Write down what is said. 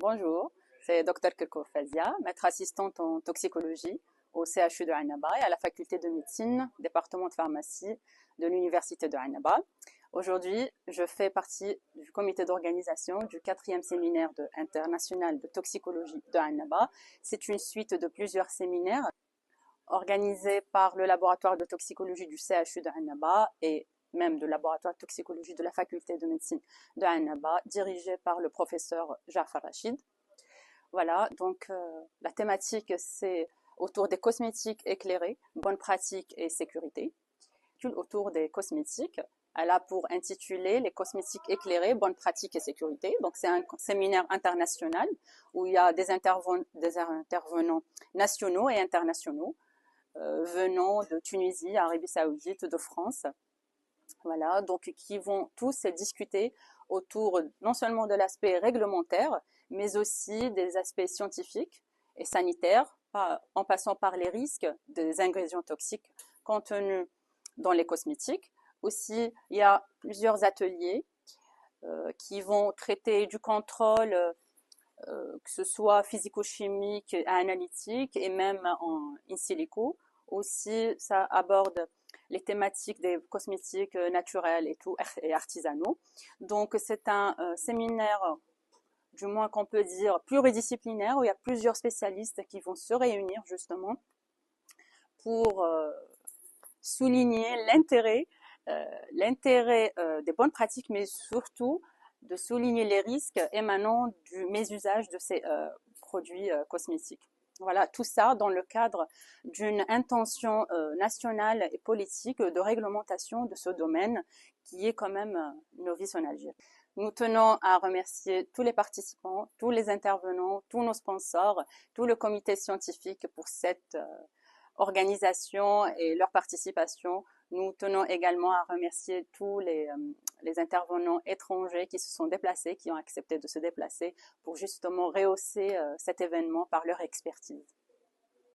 Bonjour, c'est Dr Kirkour Fazia, maître assistante en toxicologie au CHU de Annaba et à la faculté de médecine, département de pharmacie de l'université de Annaba. Aujourd'hui, je fais partie du comité d'organisation du 4e séminaire international de toxicologie de Annaba. C'est une suite de plusieurs séminaires organisés par le laboratoire de toxicologie du CHU de Annaba et même de laboratoire de toxicologie de la faculté de médecine de Annaba, dirigé par le professeur Jafar Rachid. Voilà, donc la thématique, c'est autour des cosmétiques éclairés, bonnes pratiques et sécurité. Autour des cosmétiques, elle a pour intituler les cosmétiques éclairés, bonnes pratiques et sécurité. Donc c'est un séminaire international où il y a des intervenants nationaux et internationaux venant de Tunisie, Arabie Saoudite, de France. Voilà, donc qui vont tous discuter autour non seulement de l'aspect réglementaire, mais aussi des aspects scientifiques et sanitaires, en passant par les risques des ingrédients toxiques contenus dans les cosmétiques. Aussi, il y a plusieurs ateliers qui vont traiter du contrôle, que ce soit physico-chimique, analytique et même en in silico. Aussi, ça aborde les thématiques des cosmétiques naturels et tout et artisanaux. Donc c'est un séminaire, du moins qu'on peut dire pluridisciplinaire, où il y a plusieurs spécialistes qui vont se réunir justement pour souligner l'intérêt des bonnes pratiques, mais surtout de souligner les risques émanant du mésusage de ces produits cosmétiques. Voilà, tout ça dans le cadre d'une intention nationale et politique de réglementation de ce domaine qui est quand même novice en Algérie. Nous tenons à remercier tous les participants, tous les intervenants, tous nos sponsors, tout le comité scientifique pour cette organisation et leur participation. Nous tenons également à remercier tous les intervenants étrangers qui se sont déplacés, qui ont accepté de se déplacer pour justement rehausser cet événement par leur expertise.